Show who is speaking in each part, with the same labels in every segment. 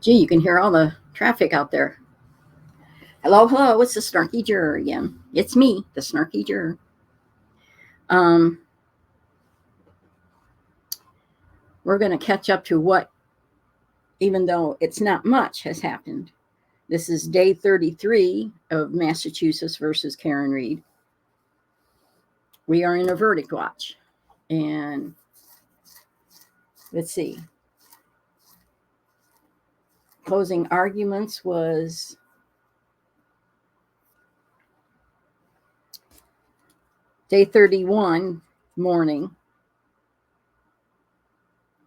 Speaker 1: Gee, you can hear all the traffic out there. Hello, hello, it's the snarky juror again. It's me, the snarky juror. Um, we're going to catch up to what, even though it's not much, has happened. This is day 33 of Massachusetts versus Karen Reed. We are in a verdict watch. And let's see. Closing arguments was day 31 morning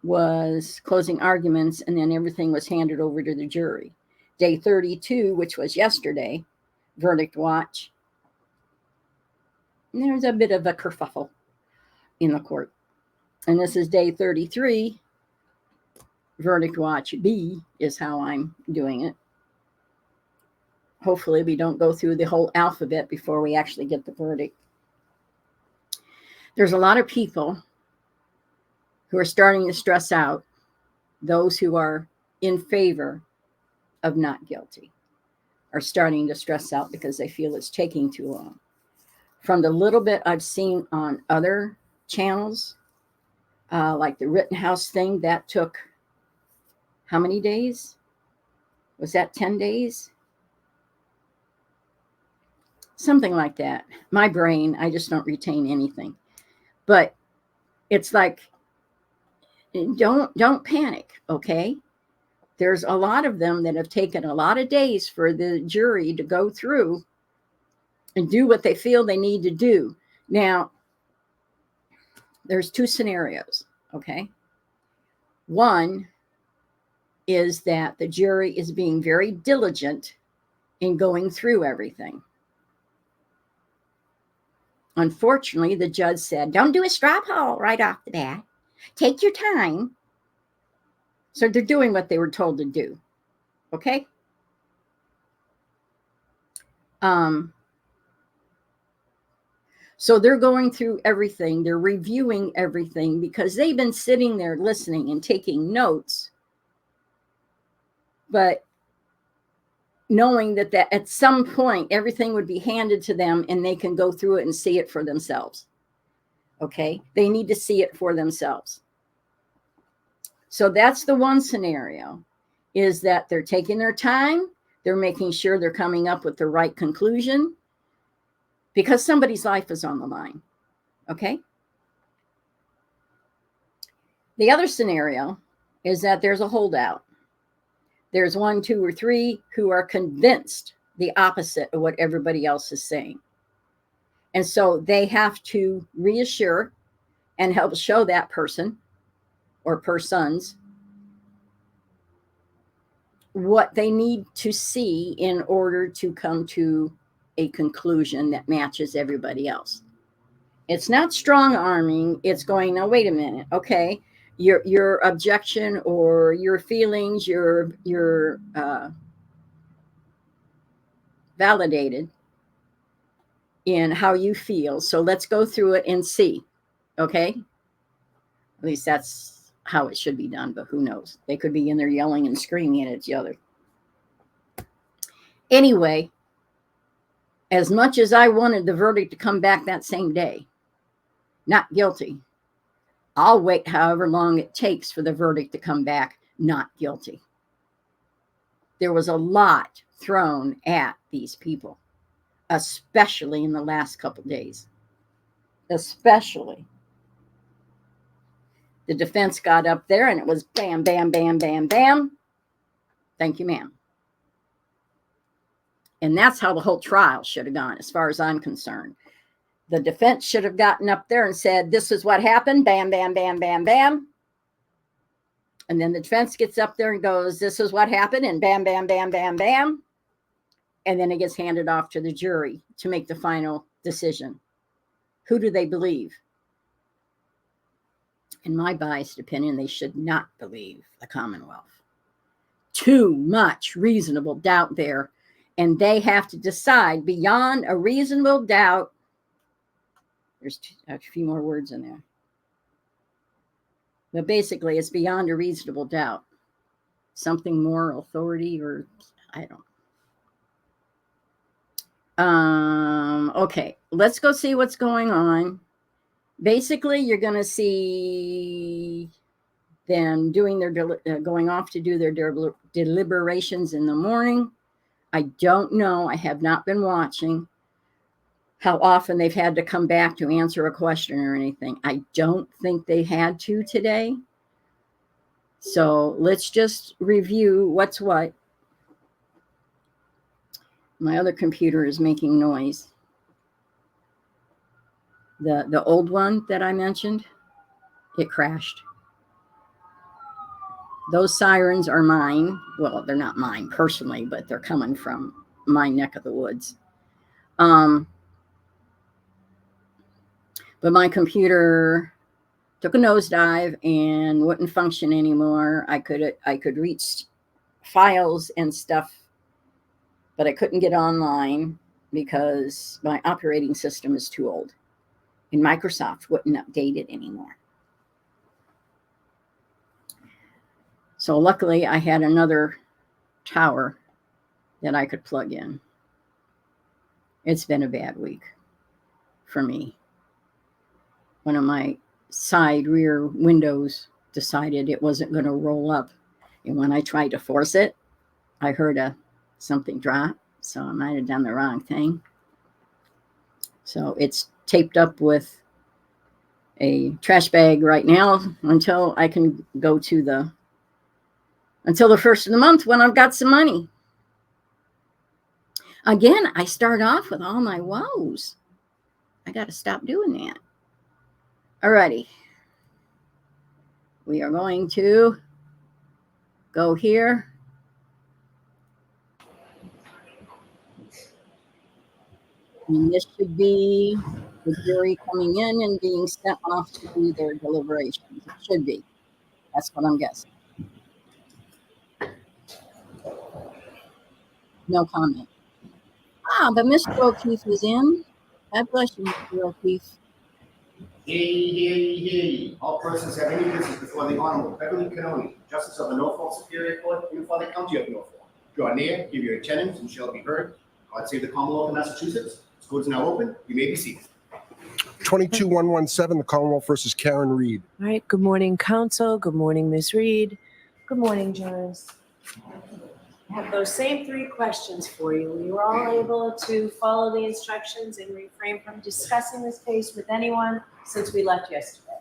Speaker 1: was closing arguments, and then everything was handed over to the jury. Day 32, which was yesterday, verdict watch, there's a bit of a kerfuffle in the court. And this is day 33, verdict watch B is how I'm doing it. Hopefully we don't go through the whole alphabet before we actually get the verdict. There's a lot of people who are starting to stress out, those who are in favor of not guilty are starting to stress out because they feel it's taking too long. From the little bit I've seen on other channels, like the Rittenhouse thing, that took how many days? Was that 10 days? Something like that. My brain, I just don't retain anything. But it's like, don't panic, okay? There's a lot of them that have taken a lot of days for the jury to go through and do what they feel they need to do. Now, there's two scenarios, okay? One is that the jury is being very diligent in going through everything. Unfortunately, the judge said, don't do a straw poll right off the bat. Take your time. So they're doing what they were told to do, okay? So they're going through everything. They're reviewing everything because they've been sitting there listening and taking notes, but knowing that at some point everything would be handed to them and they can go through it and see it for themselves. Okay? They need to see it for themselves. So that's the one scenario, is that they're taking their time. They're making sure they're coming up with the right conclusion because somebody's life is on the line. Okay? The other scenario is that there's a holdout. There's 1, 2, or 3 who are convinced the opposite of what everybody else is saying. And so they have to reassure and help show that person or persons what they need to see in order to come to a conclusion that matches everybody else. It's not strong arming. It's going, now, wait a minute. Okay. Your objection or your feelings, your validated in how you feel. So let's go through it and see. Okay. At least that's how it should be done, but who knows? They could be in there yelling and screaming at each other. Anyway, as much as I wanted the verdict to come back that same day, not guilty, I'll wait however long it takes for the verdict to come back not guilty. There was a lot thrown at these people, especially in the last couple days. Especially. The defense got up there and it was bam, bam, bam, bam, bam. Thank you, ma'am. And that's how the whole trial should have gone, as far as I'm concerned. The defense should have gotten up there and said, this is what happened, bam, bam, bam, bam, bam. And then the defense gets up there and goes, this is what happened, and bam, bam, bam, bam, bam. And then it gets handed off to the jury to make the final decision. Who do they believe? In my biased opinion, they should not believe the Commonwealth. Too much reasonable doubt there. And they have to decide beyond a reasonable doubt. There's a few more words in there. But basically, it's beyond a reasonable doubt something more authority, or I don't. Okay, let's go see what's going on. Basically, you're going to see them doing their going off to do their deliberations in the morning. I don't know. I have not been watching how often they've had to come back to answer a question or anything. I don't think they had to today. So let's just review what's what. My other computer is making noise. The old one that I mentioned, it crashed. Those sirens are mine. Well, they're not mine personally, but they're coming from my neck of the woods. But my computer took a nosedive and wouldn't function anymore. I could reach files and stuff, but I couldn't get online because my operating system is too old, and Microsoft wouldn't update it anymore. So luckily, I had another tower that I could plug in. It's been a bad week for me. One of my side rear windows decided it wasn't going to roll up. And when I tried to force it, I heard something drop. So I might have done the wrong thing. So it's taped up with a trash bag right now until I can go to until the first of the month when I've got some money. Again, I start off with all my woes. I got to stop doing that. Alrighty. We are going to go here. And this should be the jury coming in and being sent off to do their deliberations. It should be. That's what I'm guessing. No comment. But Mr. O'Keefe is in. God bless you, Mr. O'Keefe.
Speaker 2: Yay. All persons have any business before the Honorable Beverly Cannoni, Justice of the Norfolk Superior Court in the County of Norfolk. Draw near, give your attendance, and shall be heard. God save the Commonwealth of Massachusetts. This court is now open. You may be seated.
Speaker 3: 22-117, the Commonwealth versus Karen Reed.
Speaker 4: All right. Good morning, counsel. Good morning, Ms. Reed. Good morning, jurors. I have those same three questions for you. Were you all able to follow the instructions and refrain from discussing this case with anyone since we left yesterday?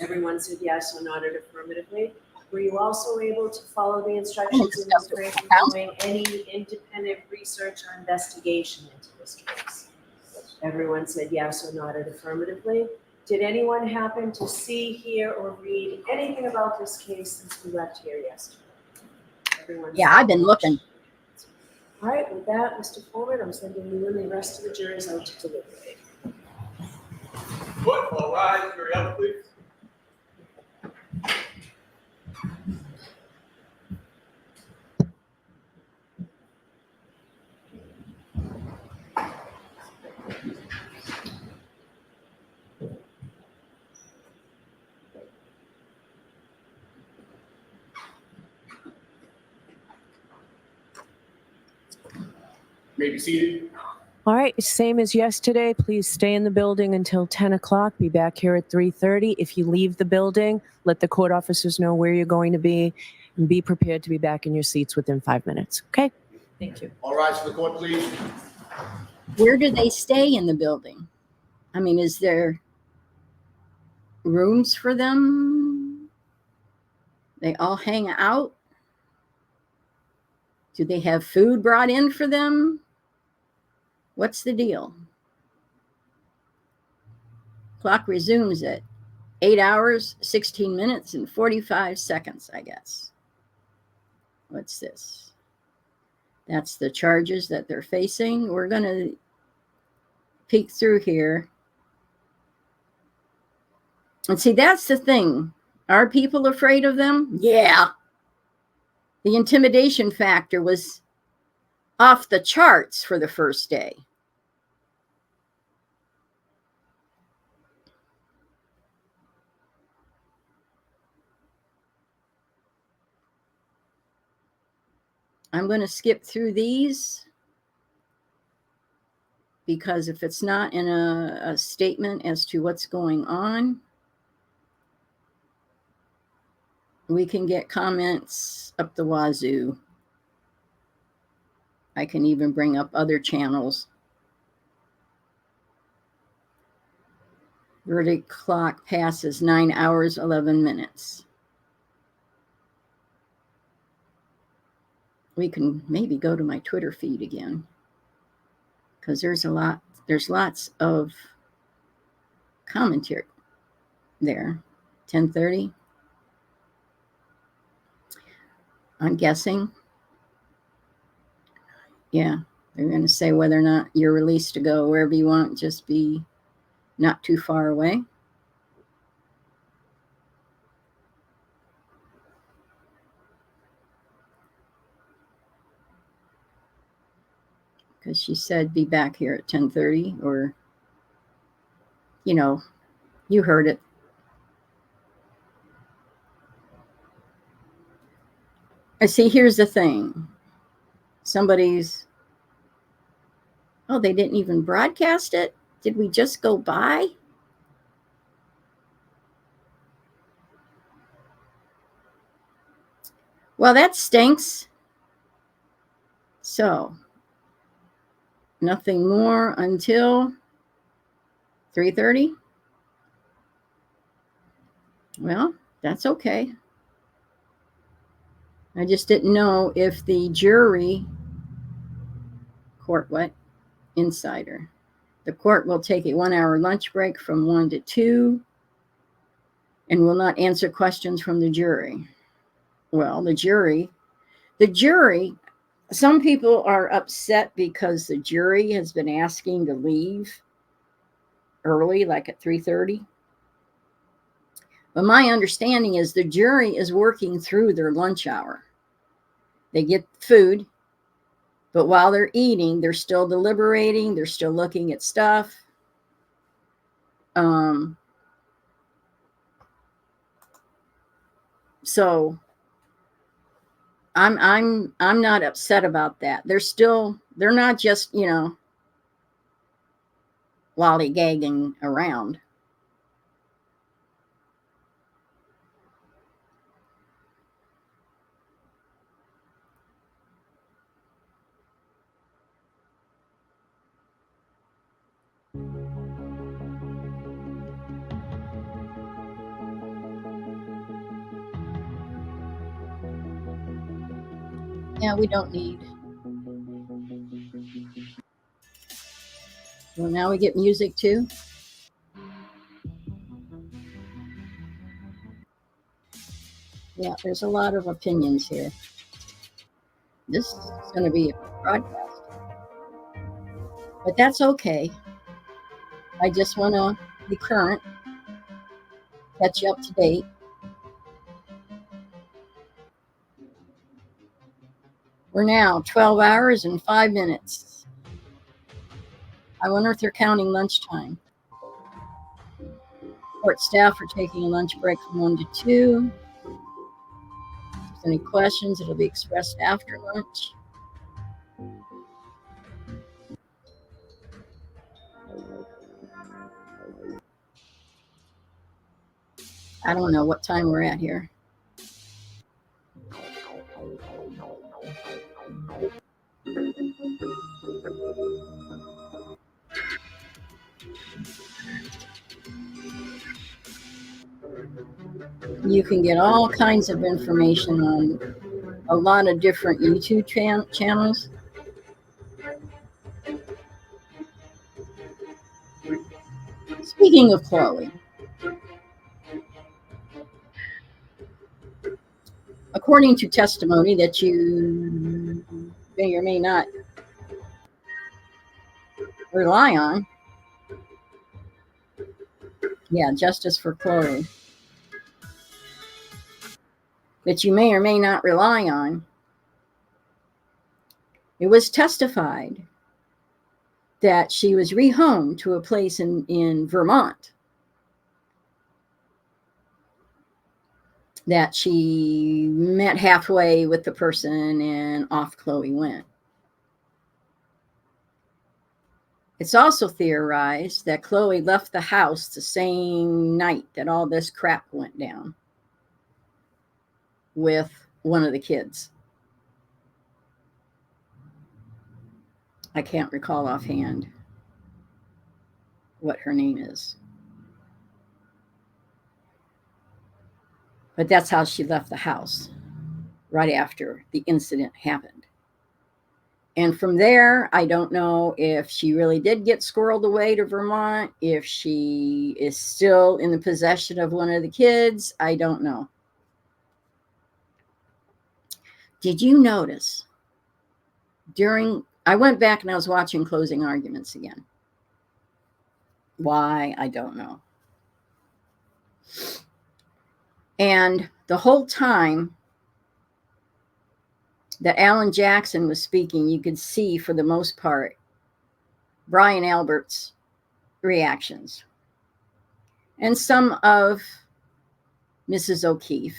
Speaker 4: Everyone said yes or nodded affirmatively. Were you also able to follow the instructions and refrain from doing any independent research or investigation into this case? Everyone said yes or nodded affirmatively. Did anyone happen to see, hear, or read anything about this case since we left here yesterday?
Speaker 1: Yeah, I've been looking.
Speaker 4: All right, with that, Mr. Forward, I'm sending you and the rest of the jurors out to deliberate.
Speaker 5: Good, all rise, hurry up, please.
Speaker 2: You may be seated.
Speaker 4: All right, same as yesterday. Please stay in the building until 10 o'clock. Be back here at 3:30. If you leave the building, let the court officers know where you're going to be, and be prepared to be back in your seats within 5 minutes. Okay? Thank you.
Speaker 2: All rise for the court, please.
Speaker 1: Where do they stay in the building? I mean, is there rooms for them? They all hang out? Do they have food brought in for them? What's the deal? Clock resumes at 8 hours, 16 minutes, and 45 seconds, I guess. What's this? That's the charges that they're facing. We're going to peek through here. And see, that's the thing. Are people afraid of them? Yeah. The intimidation factor was off the charts for the first day. I'm going to skip through these because if it's not in a statement as to what's going on, we can get comments up the wazoo. I can even bring up other channels. Verdict clock passes 9 hours, 11 minutes. We can maybe go to my Twitter feed again because there's lots of commentary there. 10:30. I'm guessing. Yeah, they're going to say whether or not you're released to go wherever you want, just be not too far away. Because she said be back here at 10:30, or, you heard it. I see, here's the thing. They didn't even broadcast it? Did we just go by? Well, that stinks. So, nothing more until 3:30? Well, that's okay. I just didn't know if the jury, insider. The court will take a 1-hour lunch break from 1 to 2 and will not answer questions from the jury. Well, the jury, some people are upset because the jury has been asking to leave early, like at 3:30. But my understanding is the jury is working through their lunch hour. They get food, but while they're eating, they're still deliberating. They're still looking at stuff. So I'm not upset about that. They're not just, lollygagging around. Yeah, we don't need. Well, now we get music too. Yeah, there's a lot of opinions here. This is going to be a broadcast, but that's okay. I just want to be current, catch you up to date. We're now 12 hours and 5 minutes. I wonder if they're counting lunchtime. Court staff are taking a lunch break from 1 to 2. If there's any questions, it'll be expressed after lunch. I don't know what time we're at here. You can get all kinds of information on a lot of different YouTube channels. Speaking of Chloe, according to testimony that you may or may not rely on, justice for Chloe, that you may or may not rely on, it was testified that she was rehomed to a place in Vermont that she met halfway with the person and off Chloe went. It's also theorized that Chloe left the house the same night that all this crap went down with one of the kids. I can't recall offhand what her name is. But that's how she left the house, right after the incident happened. And from there, I don't know if she really did get squirreled away to Vermont, if she is still in the possession of one of the kids. I don't know. Did you notice I went back and I was watching closing arguments again. Why? I don't know. And the whole time that Alan Jackson was speaking, you could see, for the most part, Brian Albert's reactions and some of Mrs. O'Keefe.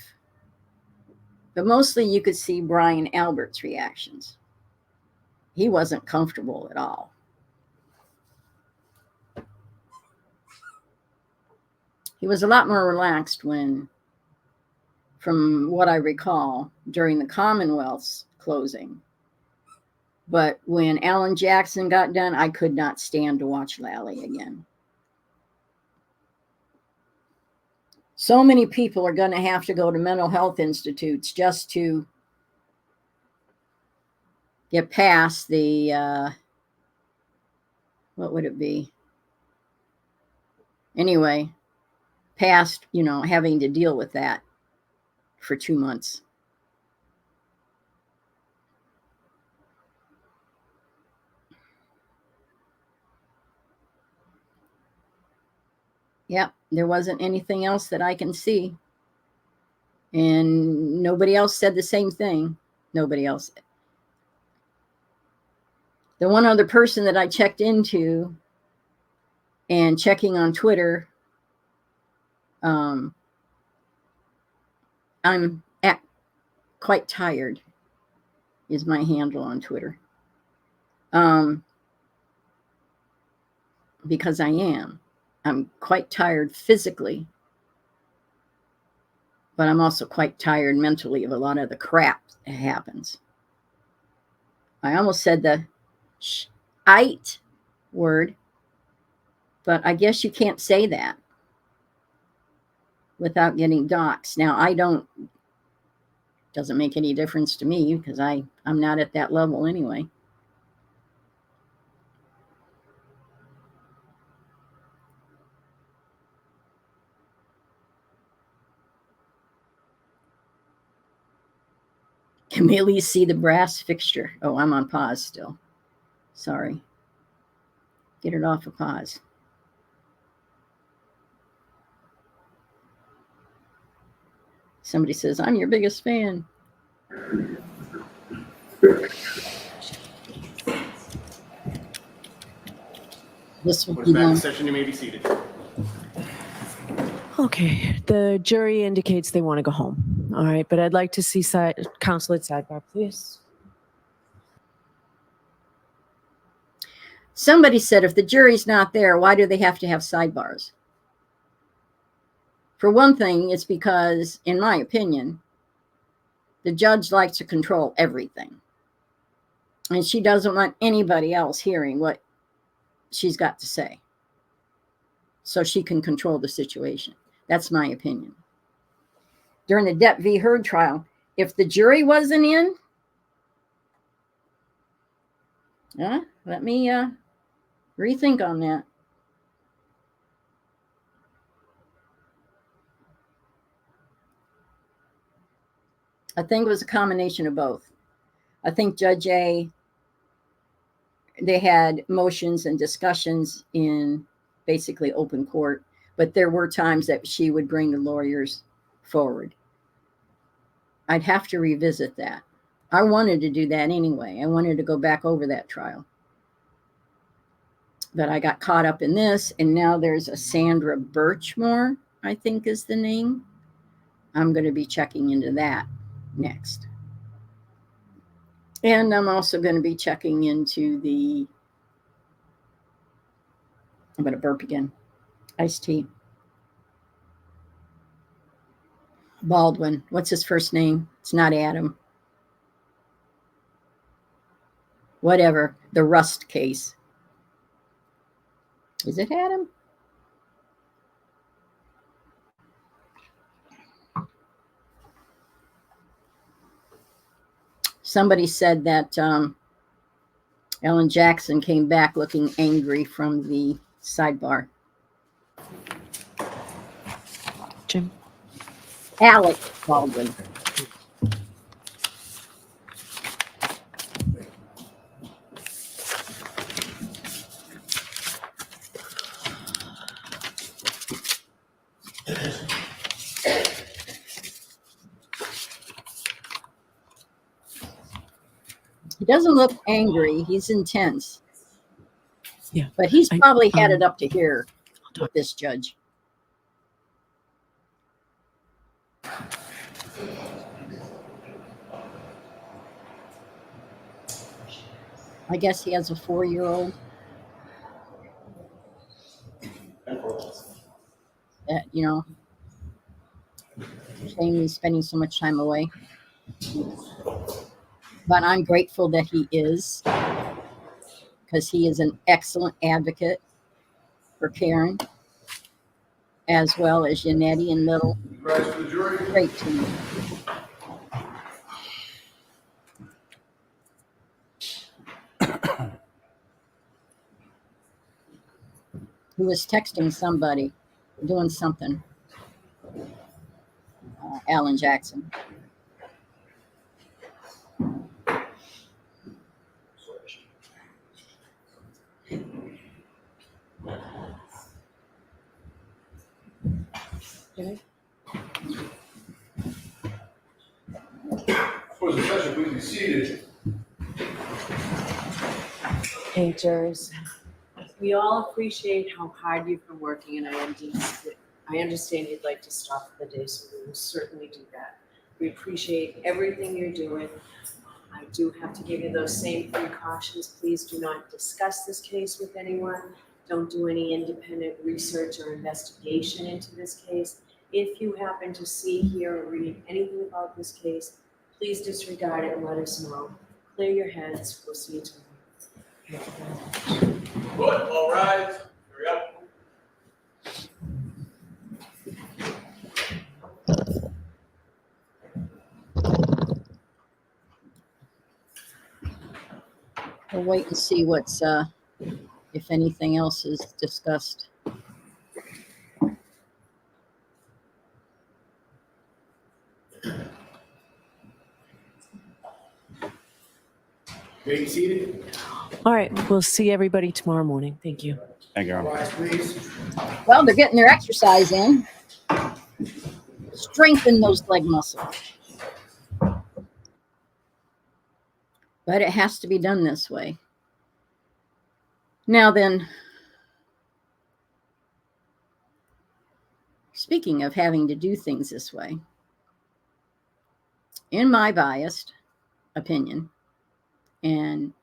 Speaker 1: But mostly you could see Brian Albert's reactions. He wasn't comfortable at all. He was a lot more relaxed from what I recall, during the Commonwealth's closing. But when Alan Jackson got done, I could not stand to watch Lally again. So many people are going to have to go to mental health institutes just to get past the, what would it be? Anyway, past, having to deal with that for 2 months. Yep, there wasn't anything else that I can see. And nobody else said the same thing. Nobody else. The one other person that I checked into and checking on Twitter, I'm quite tired, is my handle on Twitter. Because I am. I'm quite tired physically, but I'm also quite tired mentally of a lot of the crap that happens. I almost said the shite word, but I guess you can't say that without getting doxxed. Now, doesn't make any difference to me because I'm not at that level anyway. Can we at least see the brass fixture? Oh, I'm on pause still. Sorry. Get it off of pause. Somebody says, I'm your biggest fan. This will be
Speaker 2: Back
Speaker 1: long.
Speaker 2: to session, you may be seated.
Speaker 4: Okay, the jury indicates they want to go home. All right, but I'd like to see counsel at sidebar, please.
Speaker 1: Somebody said, if the jury's not there, why do they have to have sidebars? For one thing, it's because, in my opinion, the judge likes to control everything. And she doesn't want anybody else hearing what she's got to say, so she can control the situation. That's my opinion. During the Depp v. Heard trial, if the jury wasn't in, let me rethink on that. I think it was a combination of both. I think Judge A, they had motions and discussions in basically open court, but there were times that she would bring the lawyers forward. I'd have to revisit that. I wanted to do that anyway. I wanted to go back over that trial. But I got caught up in this, and now there's a Sandra Birchmore, I think is the name, I'm going to be checking into that next. And I'm also going to be checking into the, I'm going to burp again, iced tea. Baldwin. What's his first name? It's not Adam. Whatever. The Rust case. Is it Adam? Somebody said that Ellen Jackson came back looking angry from the sidebar.
Speaker 4: Jim.
Speaker 1: Alec Baldwin. He doesn't look angry. He's intense.
Speaker 4: Yeah.
Speaker 1: But he's probably had it up to here with this judge. I guess he has a 4-year-old. That, you know, shame he's spending so much time away. But I'm grateful that he is, because he is an excellent advocate for Karen, as well as Yannetti and Little. Great team. Who was texting somebody, doing something. Alan Jackson.
Speaker 5: For the session, please be seated.
Speaker 4: Hey, jurors. We all appreciate how hard you've been working, and I understand you'd like to stop for the day, so we will certainly do that. We appreciate everything you're doing. I do have to give you those same precautions. Please do not discuss this case with anyone. Don't do any independent research or investigation into this case. If you happen to see, hear, or read anything about this case, please disregard it and let us know. Clear your heads. We'll see you tomorrow.
Speaker 5: Good, all rise. Hurry up.
Speaker 1: We'll wait and see what's, if anything else is discussed.
Speaker 2: Be seated.
Speaker 4: All right, we'll see everybody tomorrow morning. Thank you.
Speaker 3: Thank you.
Speaker 2: Rise, please.
Speaker 1: Well, they're getting their exercise in. Strengthen those leg muscles. But it has to be done this way. Now then, speaking of having to do things this way, in my biased opinion and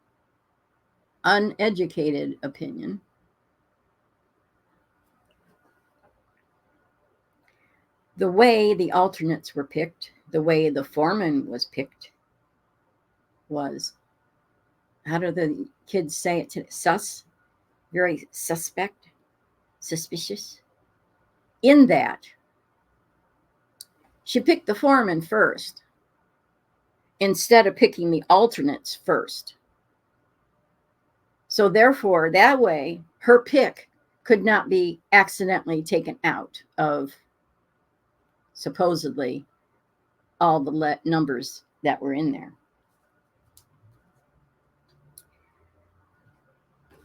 Speaker 1: uneducated opinion, the way the alternates were picked, the way the foreman was picked, was, how do the kids say it today? Very suspect, suspicious. In that, she picked the foreman first instead of picking the alternates first. So therefore, that way, her pick could not be accidentally taken out of supposedly all the numbers that were in there.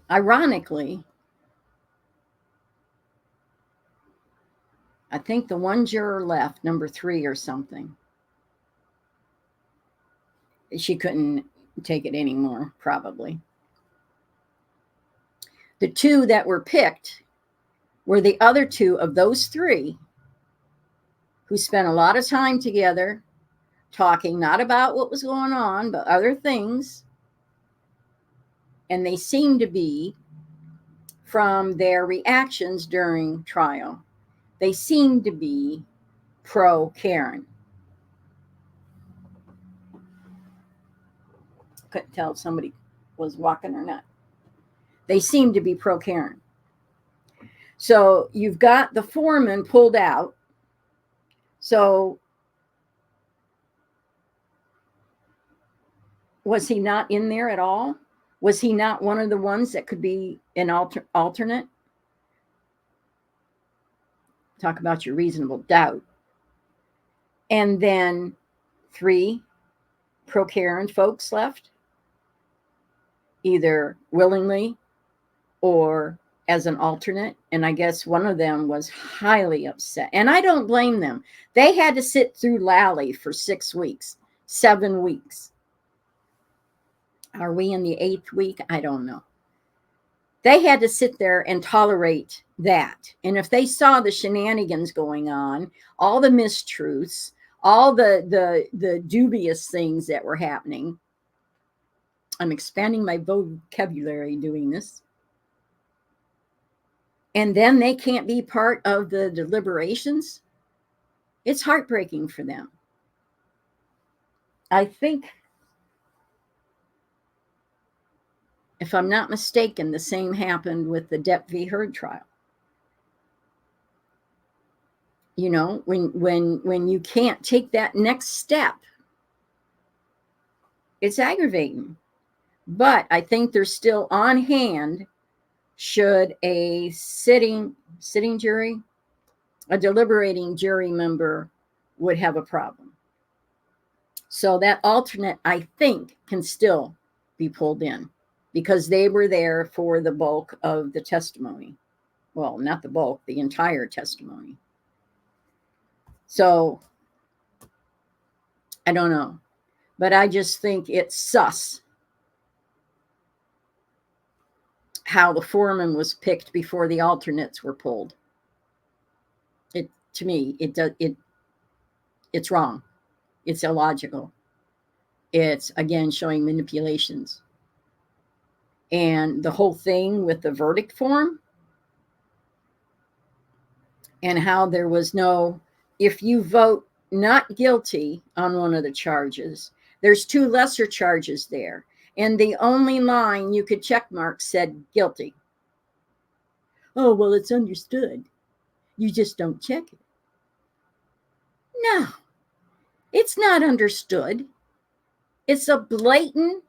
Speaker 1: Ironically, I think the one juror left, number 3 or something, she couldn't take it anymore, probably. The 2 that were picked were the other 2 of those 3 who spent a lot of time together talking not about what was going on, but other things. And they seem to be, from their reactions during trial, they seem to be pro Karen. Couldn't tell if somebody was walking or not. They seem to be pro Karen. So you've got the foreman pulled out. So was he not in there at all? Was he not one of the ones that could be an alternate? Talk about your reasonable doubt. And then 3 pro Karen folks left, either willingly or as an alternate. And I guess one of them was highly upset. And I don't blame them. They had to sit through Lally for 6 weeks, 7 weeks. Are we in the 8th week? I don't know. They had to sit there and tolerate that. And if they saw the shenanigans going on, all the mistruths, all the dubious things that were happening, I'm expanding my vocabulary doing this. And then they can't be part of the deliberations. It's heartbreaking for them. I think, if I'm not mistaken, the same happened with the Depp v. Heard trial. You know, when you can't take that next step, it's aggravating. But I think they're still on hand should a sitting jury, a deliberating jury member would have a problem. So that alternate, I think, can still be pulled in because they were there for the bulk of the testimony. Well, not the bulk, the entire testimony. So I don't know, but I just think it's sus how the foreman was picked before the alternates were pulled. To me, it's wrong. It's illogical. It's, again, showing manipulations. And the whole thing with the verdict form and how there was no, if you vote not guilty on one of the charges, there's 2 lesser charges there. And the only line you could check mark said guilty. Oh, well, it's understood. You just don't check it. No, it's not understood. It's a blatant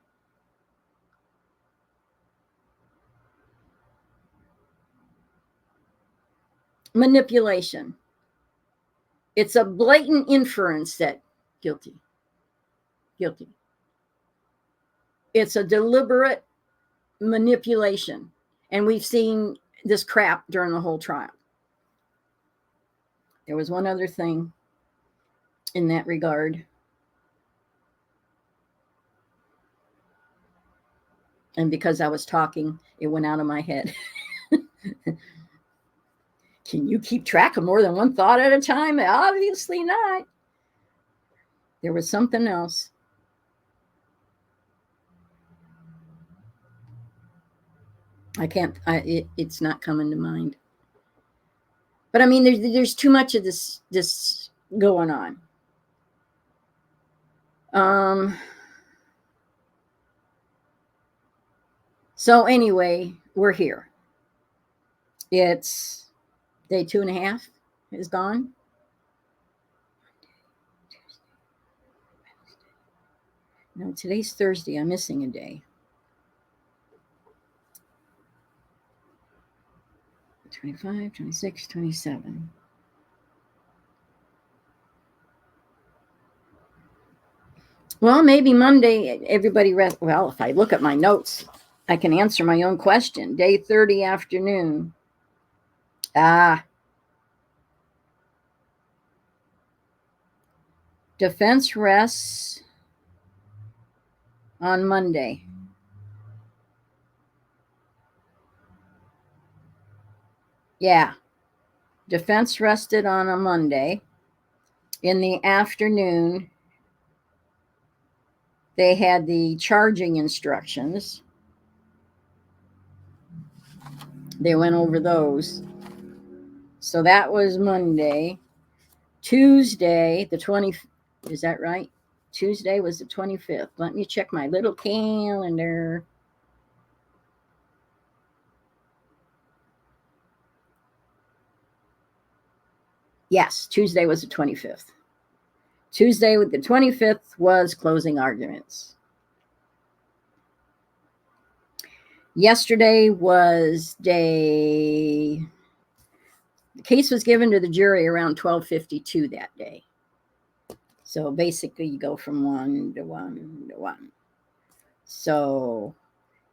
Speaker 1: manipulation. It's a blatant inference that guilty. It's a deliberate manipulation. And we've seen this crap during the whole trial. There was one other thing in that regard. And because I was talking, it went out of my head. Can you keep track of more than one thought at a time? Obviously not. There was something else. I can't, it's not coming to mind. But I mean, there's too much of this going on. So anyway, we're here. It's day 2.5 is gone. No, today's Thursday. I'm missing a day. 25, 26, 27. Well, maybe Monday, everybody rest. Well, if I look at my notes, I can answer my own question. Day 30 afternoon. Defense rests on Monday. Yeah. Defense rested on a Monday. In the afternoon, they had the charging instructions. They went over those. So that was Monday. Tuesday, the 20th, is that right? Tuesday was the 25th. Let me check my little calendar. Yes, Tuesday was the 25th. Tuesday with the 25th was closing arguments. Yesterday was the case was given to the jury around 12:52 that day. So basically you go from 1 to 1 to 1. So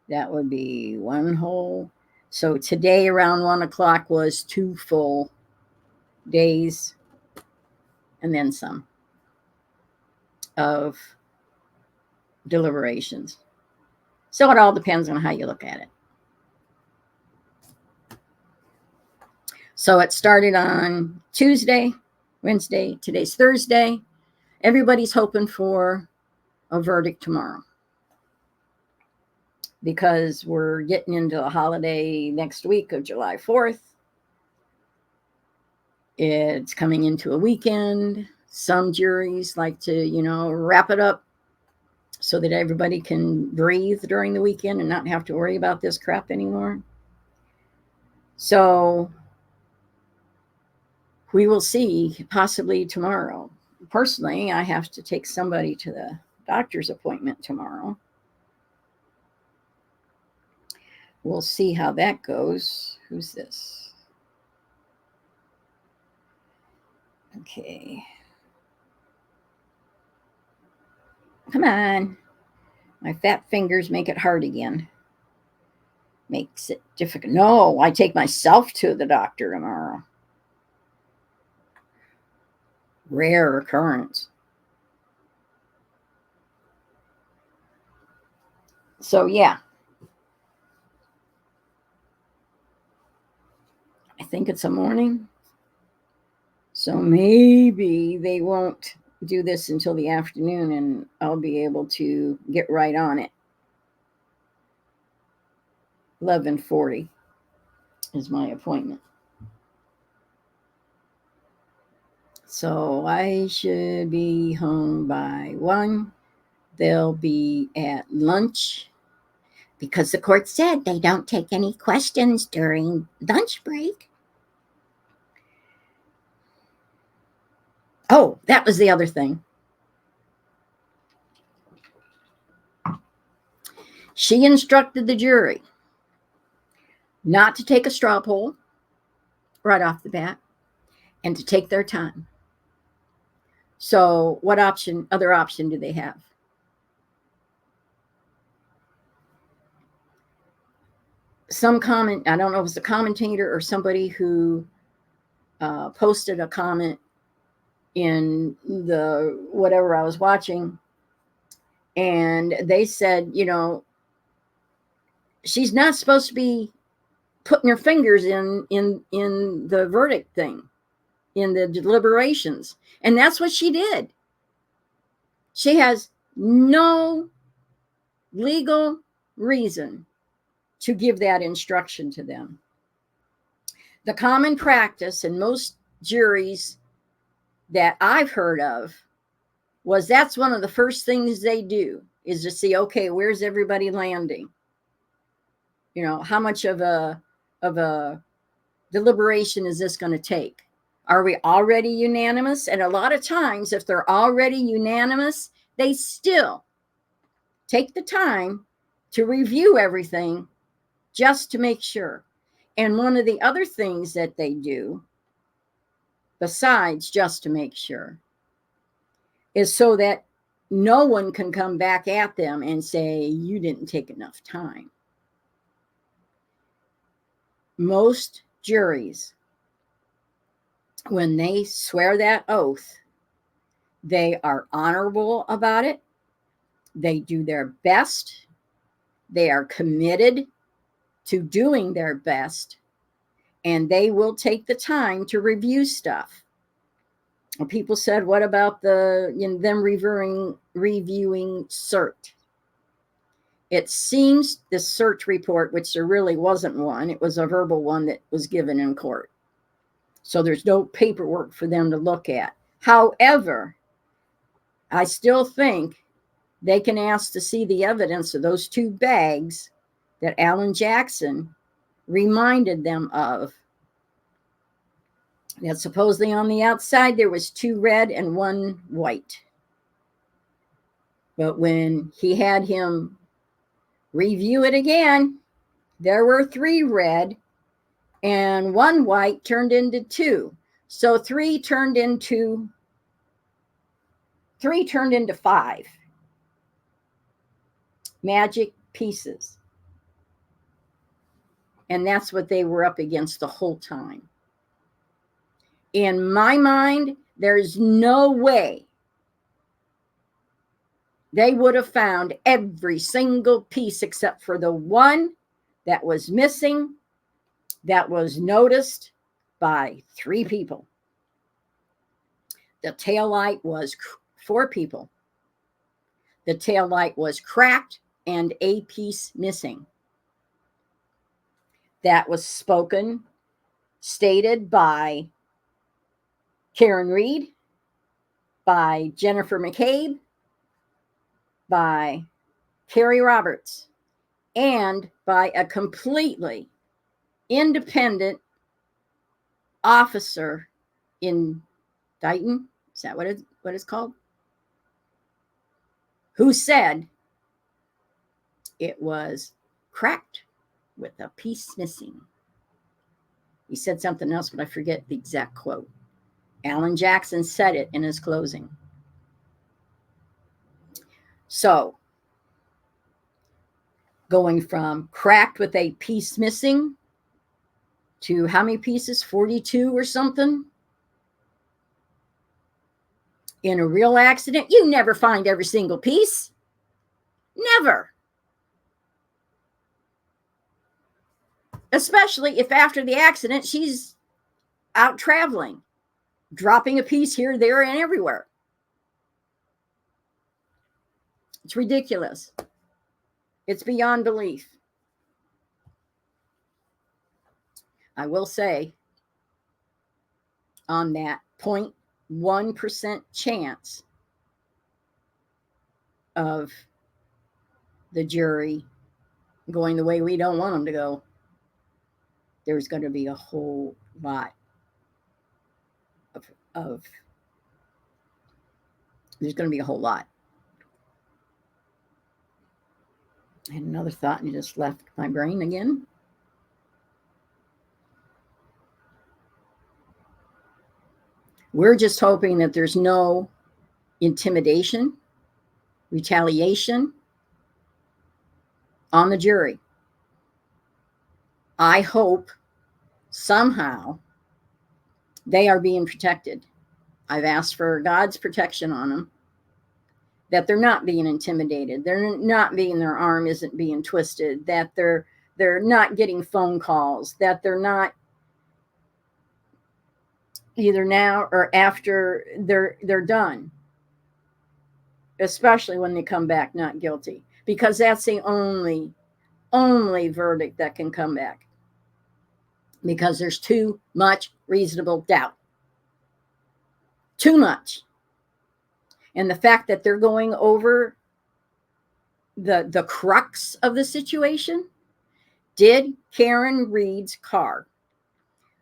Speaker 1: that would be one whole. So today around 1 o'clock was 2 full days and then some of deliberations. So it all depends on how you look at it. So it started on Tuesday, Wednesday, today's Thursday. Everybody's hoping for a verdict tomorrow because we're getting into the holiday next week of July 4th. It's coming into a weekend. Some juries like to, wrap it up so that everybody can breathe during the weekend and not have to worry about this crap anymore. So we will see possibly tomorrow. Personally, I have to take somebody to the doctor's appointment tomorrow. We'll see how that goes. Who's this? Okay. Come on. My fat fingers make it hard again. Makes it difficult. No, I take myself to the doctor tomorrow. Rare occurrence. So, yeah. I think it's a morning. So maybe they won't do this until the afternoon and I'll be able to get right on it. 11:40 is my appointment. So I should be home by 1. They'll be at lunch because the court said they don't take any questions during lunch break. Oh, that was the other thing. She instructed the jury not to take a straw poll right off the bat and to take their time. So what other option do they have? Some comment, I don't know if it's a commentator or somebody who posted a comment in the whatever I was watching, and they said, she's not supposed to be putting her fingers in the verdict thing, in the deliberations, and that's what she did. She has no legal reason to give that instruction to them. The common practice in most juries that I've heard of was that's one of the first things they do is to see, okay, where's everybody landing? How much of a deliberation is this going to take? Are we already unanimous? And a lot of times, if they're already unanimous, they still take the time to review everything just to make sure. And one of the other things that they do, besides just to make sure, is so that no one can come back at them and say, you didn't take enough time. Most juries, when they swear that oath, they are honorable about it. They do their best. They are committed to doing their best. And they will take the time to review stuff. People said, what about them reviewing cert? It seems the search report, which there really wasn't one, it was a verbal one that was given in court. So there's no paperwork for them to look at. However, I still think they can ask to see the evidence of those 2 bags that Alan Jackson reminded them of. That supposedly on the outside there was 2 red and 1 white. But when he had him review it again, there were 3 red and 1 white turned into 2. So 3 turned into 5 magic pieces. And that's what they were up against the whole time. In my mind, there's no way they would have found every single piece except for the one that was missing, that was noticed by 3 people. The taillight was 4 people. The taillight was cracked and a piece missing. That was stated by Karen Reed, by Jennifer McCabe, by Carrie Roberts, and by a completely independent officer in Dighton. Is that what it's called? Who said it was cracked with a piece missing. He said something else, but I forget the exact quote. Alan Jackson said it in his closing. So, going from cracked with a piece missing to how many pieces? 42 or something? In a real accident, you never find every single piece. Never. Especially if after the accident, she's out traveling, dropping a piece here, there, and everywhere. It's ridiculous. It's beyond belief. I will say, on that 0.1% chance of the jury going the way we don't want them to go, there's going to be a whole lot of there's going to be a whole lot. I had another thought and it just left my brain again. We're just hoping that there's no intimidation, retaliation on the jury. I hope somehow they are being protected. I've asked for God's protection on them, that they're not being intimidated, they're not being, their arm isn't being twisted, that they're not getting phone calls, that they're not either now or after they're done, especially when they come back not guilty, because that's the only verdict that can come back, because there's too much reasonable doubt. Too much. And the fact that they're going over the crux of the situation, did Karen Reed's car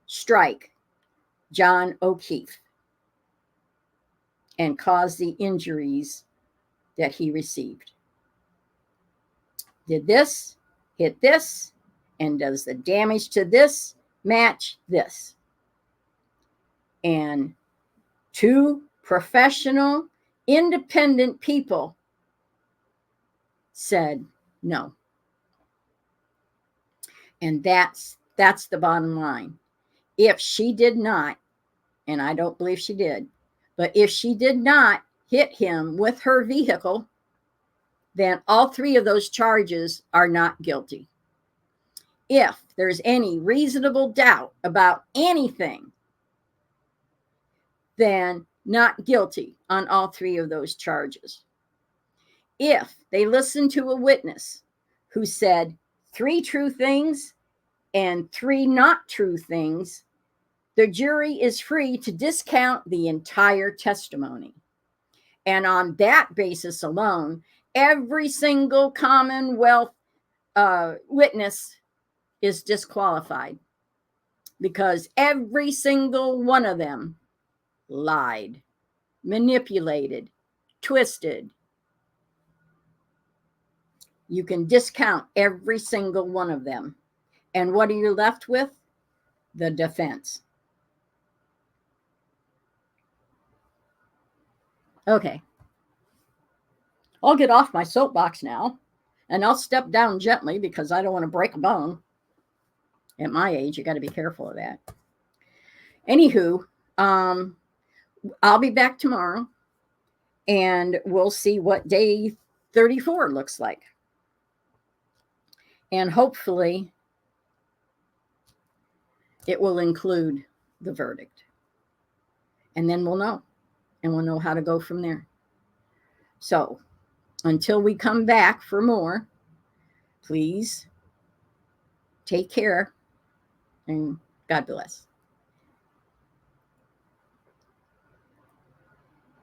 Speaker 1: strike John O'Keefe and cause the injuries that he received? Did this hit this? And does the damage to this match this? And 2 professional, independent people said no. And that's the bottom line. If she did not, and I don't believe she did, but if she did not hit him with her vehicle, then all 3 of those charges are not guilty. If there's any reasonable doubt about anything, then not guilty on all three of those charges. If they listen to a witness who said 3 true things and 3 not true things, the jury is free to discount the entire testimony. And on that basis alone, every single Commonwealth witness is disqualified because every single one of them lied, manipulated, twisted. You can discount every single one of them. And what are you left with? The defense. Okay. I'll get off my soapbox now, and I'll step down gently because I don't want to break a bone. At my age, you got to be careful of that. Anywho, I'll be back tomorrow, and we'll see what day 34 looks like. And hopefully, it will include the verdict. And then we'll know, and we'll know how to go from there. So, until we come back for more, please take care and God bless.